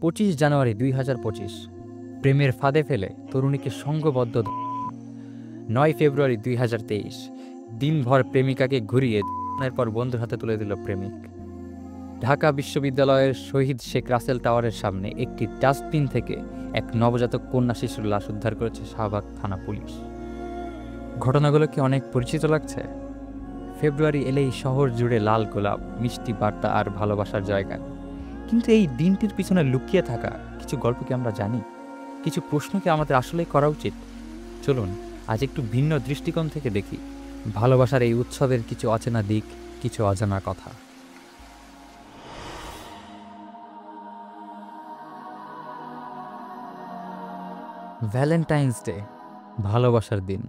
25 জানুয়ারি 2025 প্রেমের ফাঁদে ফেলে তরুণীকে সংঘবদ্ধ। 9 ফেব্রুয়ারি 2023 দিনভর প্রেমিকাকে ঘুরিয়ে পর বন্ধুর হাতে তুলে দিল প্রেমিক। ঢাকা বিশ্ববিদ্যালয়ের শহীদ শেখ রাসেল টাওয়ারের সামনে একটি ডাস্টবিন থেকে এক নবজাতক কন্যা শিশুর লাশ উদ্ধার করেছে শাহবাগ থানা পুলিশ। ঘটনাগুলো কি অনেক পরিচিত লাগছে? ফেব্রুয়ারি এলেই শহর জুড়ে লাল গোলাপ, মিষ্টি বার্তা আর ভালোবাসার জায়গা। কিন্তু এই দিনটির পিছনে লুকিয়ে থাকা কিছু গল্প কি আমরা জানি? কিছু প্রশ্ন কি আমাদের আসলেই করা উচিত? চলুন আজ একটু ভিন্ন দৃষ্টিকোণ থেকে দেখি ভালোবাসার এই উৎসবের কিছু অচেনা দিক, কিছু অজানা কথা। ভ্যালেন্টাইন্স ডে, ভালোবাসার দিন।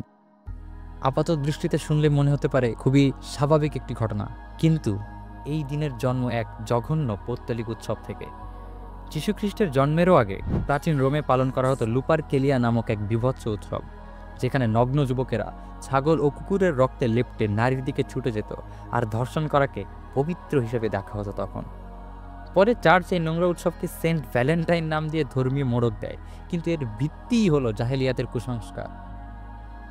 আপাত দৃষ্টিতে শুনলে মনে হতে পারে খুবই স্বাভাবিক একটি ঘটনা, কিন্তু এই দিনের জন্ম এক জঘন্য পৌত্তলিক উৎসব থেকে। যীশুখ্রিস্টের জন্মেরও আগে প্রাচীন রোমে পালন করা হতো লুপারকেলিয়া নামক এক বীভৎস উৎসব, যেখানে নগ্ন যুবকেরা ছাগল ও কুকুরের রক্তে লেপ্টে নারীর দিকে ছুটে যেত আর ধর্ষণ করাকে পবিত্র হিসেবে দেখা হতো তখন। পরে চার্চ এই নোংরা উৎসবকে সেন্ট ভ্যালেন্টাইন নাম দিয়ে ধর্মীয় মোড়ক দেয়, কিন্তু এর ভিত্তিই হলো জাহেলিয়াতের কুসংস্কার।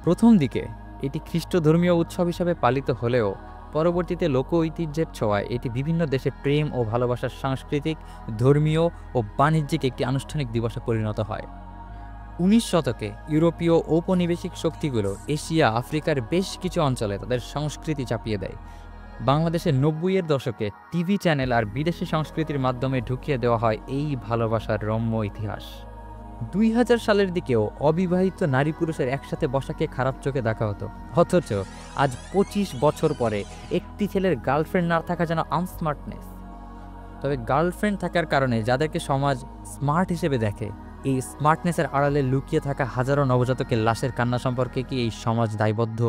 প্রথম দিকে এটি খ্রিস্ট ধর্মীয় উৎসব হিসাবে পালিত হলেও পরবর্তীতে লোক ঐতিহ্যের ছোঁয়ায় এটি বিভিন্ন দেশে প্রেম ও ভালোবাসার সাংস্কৃতিক, ধর্মীয় ও বাণিজ্যিক একটি আনুষ্ঠানিক দিবসে পরিণত হয়। 19 শতকে ইউরোপীয় ঔপনিবেশিক শক্তিগুলো এশিয়া, আফ্রিকার বেশ কিছু অঞ্চলে তাদের সংস্কৃতি চাপিয়ে দেয়। বাংলাদেশের 90-এর দশকে টিভি চ্যানেল আর বিদেশি সংস্কৃতির মাধ্যমে ঢুকিয়ে দেওয়া হয় এই ভালোবাসার রম্য ইতিহাস। 2000 সালের দিকেও অবিবাহিত নারী পুরুষের একসাথে বসাকে খারাপ চোখে দেখা হতো, অথচ আজ 25 বছর পরে একটি ছেলের গার্লফ্রেন্ড না থাকা যেন আনস্মার্টনেস। তবে গার্লফ্রেন্ড থাকার কারণে যাদেরকে সমাজ স্মার্ট হিসেবে দেখে, এই স্মার্টনেসের আড়ালে লুকিয়ে থাকা হাজারো নবজাতকের লাশের কান্না সম্পর্কে কি এই সমাজ দায়বদ্ধ?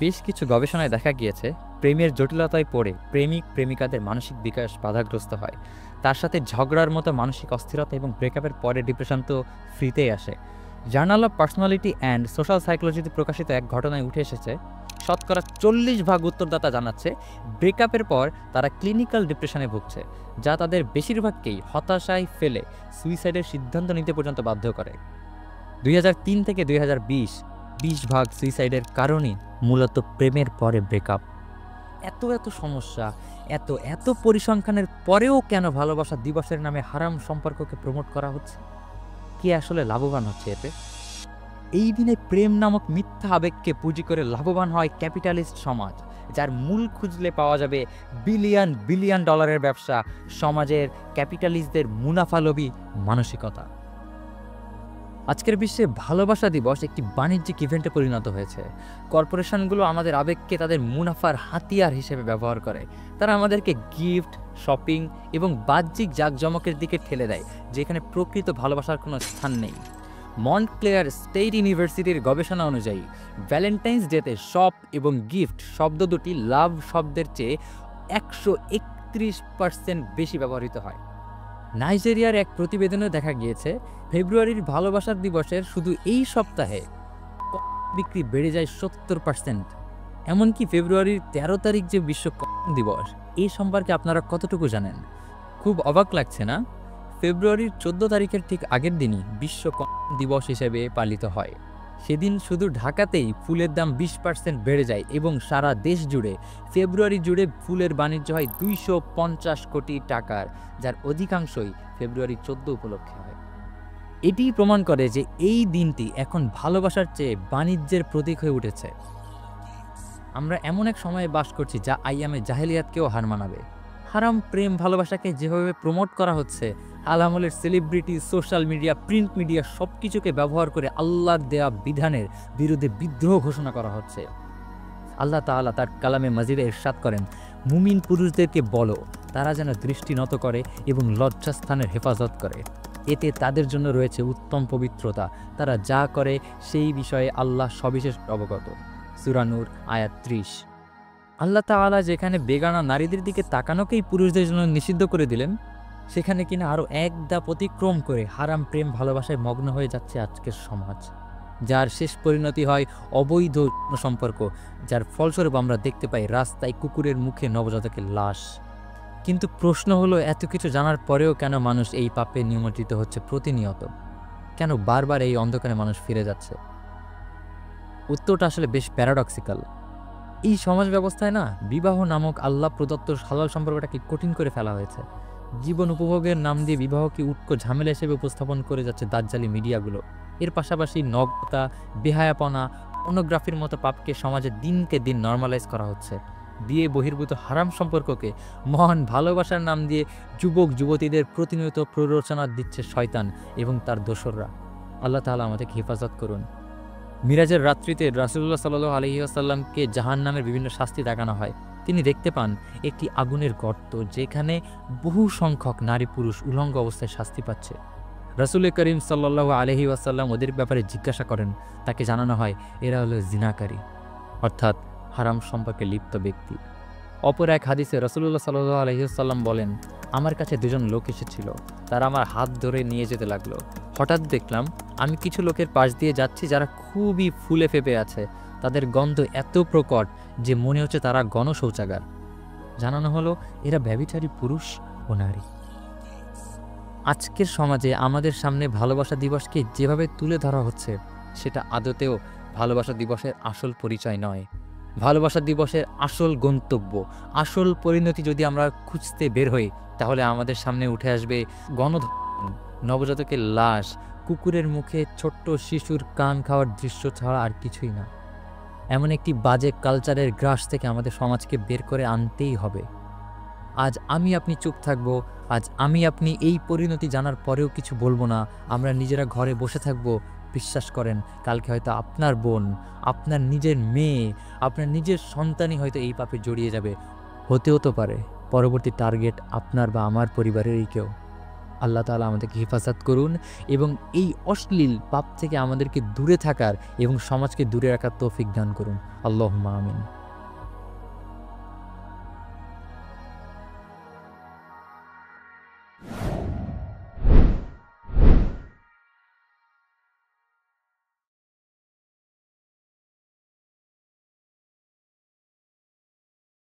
বেশ কিছু গবেষণায় দেখা গিয়েছে, প্রেমের জটিলতায় পড়ে প্রেমিক প্রেমিকাদের মানসিক বিকাশ বাধাগ্রস্ত হয়। তার সাথে ঝগড়ার মতো মানসিক অস্থিরতা এবং ব্রেকআপের পরে ডিপ্রেশন তো ফ্রিতেই আসে। Journal of personality and social সাইকোলজিতে প্রকাশিত এক ঘটনায় উঠে এসেছে, শতকরা 40% উত্তরদাতা জানাচ্ছে ব্রেকআপের পর তারা ক্লিনিক্যাল ডিপ্রেশনে ভুগছে, যা তাদের বেশিরভাগকেই হতাশায় ফেলে সুইসাইডের সিদ্ধান্ত নিতে পর্যন্ত বাধ্য করে। 2003 থেকে 2020 20% সুইসাইডের কারণই মূলত প্রেমের পরে ব্রেকআপ। এত সমস্যা, এত পরিসংখ্যানের পরেও কেন ভালোবাসা দিবসের নামে হারাম সম্পর্ককে প্রমোট করা হচ্ছে? কে আসলে লাভবান হচ্ছে এতে? এই দিনে প্রেম নামক মিথ্যা আবেগকে পুঁজি করে লাভবান হয় ক্যাপিটালিস্ট সমাজ, যার মূল খুঁজলে পাওয়া যাবে বিলিয়ন বিলিয়ন ডলারের ব্যবসা, সমাজের ক্যাপিটালিস্টদের মুনাফালোভী মানসিকতা। আজকের বিশ্বে ভালোবাসা দিবস একটি বাণিজ্যিক ইভেন্টে পরিণত হয়েছে। কর্পোরেশনগুলো আমাদের আবেগকে তাদের মুনাফার হাতিয়ার হিসেবে ব্যবহার করে। তারা আমাদেরকে গিফট, শপিং এবং বাহ্যিক জাঁকজমকের দিকে ঠেলে দেয়, যেখানে প্রকৃত ভালোবাসার কোনো স্থান নেই। মন্টক্লেয়ার স্টেট ইউনিভার্সিটির গবেষণা অনুযায়ী ভ্যালেন্টাইন্স ডেতে শপ এবং গিফট শব্দ দুটি লাভ শব্দের চেয়ে 131% বেশি ব্যবহৃত হয়। নাইজেরিয়ার এক প্রতিবেদনে দেখা গিয়েছে, ফেব্রুয়ারির ভালোবাসার দিবসের শুধু এই সপ্তাহে বিক্রি বেড়ে যায় 70%। এমনকি ফেব্রুয়ারির 13 তারিখ যে বিশ্ব কন্ডম দিবস, এই সম্পর্কে আপনারা কতটুকু জানেন? খুব অবাক লাগছে না? ফেব্রুয়ারির 14 তারিখের ঠিক আগের দিনই বিশ্ব কন্ডম দিবস হিসেবে পালিত হয়। সেদিন শুধু ঢাকাতেই ফুলের দাম 20% বেড়ে যায় এবং সারা দেশ জুড়ে ফেব্রুয়ারি জুড়ে ফুলের বাণিজ্য হয় 250 কোটি টাকার, যার অধিকাংশই ফেব্রুয়ারি 14 উপলক্ষে হয়। এটিই প্রমাণ করে যে এই দিনটি এখন ভালোবাসার চেয়ে বাণিজ্যের প্রতীক হয়ে উঠেছে। আমরা এমন এক সময়ে বাস করছি যা আইয়ামে জাহেলিয়াতকেও হার মানাবে। হারাম প্রেম ভালোবাসাকে যেভাবে প্রমোট করা হচ্ছে, আলহামলের celebrity, social media, print media সবকিছুকে ব্যবহার করে আল্লাহর দেয়া বিধানের বিরুদ্ধে বিদ্রোহ ঘোষণা করা হচ্ছে। আল্লাহ তাআলা তার কালামে মাজিদে ইরশাদ করেন, মুমিন পুরুষদেরকে বলো তারা যেন দৃষ্টি নত করে এবং লজ্জাস্থানের হেফাজত করে, এতে তাদের জন্য রয়েছে উত্তম পবিত্রতা, তারা যা করে সেই বিষয়ে আল্লাহ সবিশেষ অবগত। সূরা নূর আয়াত 30। আল্লাহ তাআলা যেখানে বেগানা নারীদের দিকে তাকানোকেই পুরুষদের জন্য নিষিদ্ধ করে দিলেন, সেখানে কিনা আরও এক ধাপ অতিক্রম করে হারাম প্রেম ভালোবাসায় মগ্ন হয়ে যাচ্ছে আজকের সমাজ, যার শেষ পরিণতি হয় অবৈধ সম্পর্ক, যার ফলস্বরূপ আমরা দেখতে পাই রাস্তায় কুকুরের মুখে নবজাতকের লাশ। কিন্তু প্রশ্ন হলো, এত কিছু জানার পরেও কেন মানুষ এই পাপে নিমজ্জিত হচ্ছে প্রতিনিয়ত? কেন বারবার এই অন্ধকারে মানুষ ফিরে যাচ্ছে? উত্তরটা আসলে বেশ প্যারাডক্সিক্যাল। এই সমাজ ব্যবস্থায় না বিবাহ নামক আল্লাহ প্রদত্ত হালাল সম্পর্কটাকে কঠিন করে ফেলা হয়েছে। জীবন উপভোগের নাম দিয়ে বিবাহকে উটকো ঝামেলা হিসেবে উপস্থাপন করে যাচ্ছে দাজ্জালি মিডিয়াগুলো। এর পাশাপাশি নগ্নতা, বেহায়াপনা, পর্নোগ্রাফির মতো পাপকে সমাজে দিনকে দিন নর্মালাইজ করা হচ্ছে। বিয়ে বহির্ভূত হারাম সম্পর্ককে মহান ভালোবাসার নাম দিয়ে যুবক যুবতীদের প্রতিনিয়ত প্ররোচনা দিচ্ছে শয়তান এবং তার দোসররা। আল্লাহ তাআলা আমাদেরকে হেফাজত করুন। মিরাজের রাত্রিতে রাসূলুল্লাহ সাল্লাল্লাহু আলাইহি ওয়াসাল্লামকে জাহান্নামের বিভিন্ন শাস্তি দেখানো হয়। তিনি দেখতে পান একটি আগুনের গর্ত, যেখানে বহু সংখ্যক নারী পুরুষ উলঙ্গ অবস্থায় শাস্তি পাচ্ছে। রাসূল করিম সাল্লাল্লাহু আলাইহি ওয়াসাল্লাম ওদের ব্যাপারে জিজ্ঞাসা করেন। তাকে জানানো হয় এরা হলো জিনাকারী, অর্থাৎ হারাম সম্পর্কে লিপ্ত ব্যক্তি। অপর এক হাদিসে রাসূলুল্লাহ সাল্লাল্লাহু আলাইহি ওয়াসাল্লাম বলেন, আমার কাছে দুজন লোক এসেছিল। তারা আমার হাত ধরে নিয়ে যেতে লাগলো। হঠাৎ দেখলাম আমি কিছু লোকের পাশ দিয়ে যাচ্ছি যারা খুবই ফুলে ফেপে আছে। তাদের গন্ধ এত প্রকট যে মনে হচ্ছে তারা গণশৌচাগার। জানানো হলো এরা ব্যভিচারী পুরুষ ও নারী। আজকের সমাজে আমাদের সামনে ভালোবাসা দিবসকে যেভাবে তুলে ধরা হচ্ছে, সেটা আদতেও ভালোবাসা দিবসের আসল পরিচয় নয়। ভালোবাসা দিবসের আসল গন্তব্য, আসল পরিণতি যদি আমরা খুঁজতে বের হই, তাহলে আমাদের সামনে উঠে আসবে গণধর্ষণ, নবজাতকের লাশ, কুকুরের মুখে ছোট্ট শিশুর কান খাওয়ার দৃশ্য ছাড়া আর কিছুই না। এমন একটি বাজে কালচারের গ্রাস থেকে আমাদের সমাজকে বের করে আনতেই হবে। আজ আমি আপনি চুপ থাকবো, আজ আমি আপনি এই পরিণতি জানার পরেও কিছু বলবো না, আমরা নিজেরা ঘরে বসে থাকবো। বিশ্বাস করেন, কালকে হয়তো আপনার বোন, আপনার নিজের মেয়ে, আপনার নিজের সন্তানই হয়তো এই পাপে জড়িয়ে যাবে। হতেও তো পারে পরবর্তী টার্গেট আপনার বা আমার পরিবারেরই কেউ। আল্লাহ তাআলা আমাদেরকে হেফাজত করুন এবং এই অশ্লীল পাপ থেকে আমাদেরকে দূরে থাকার এবং সমাজকে দূরে রাখার তৌফিক দান করুন। আল্লাহুম্মা আমিন।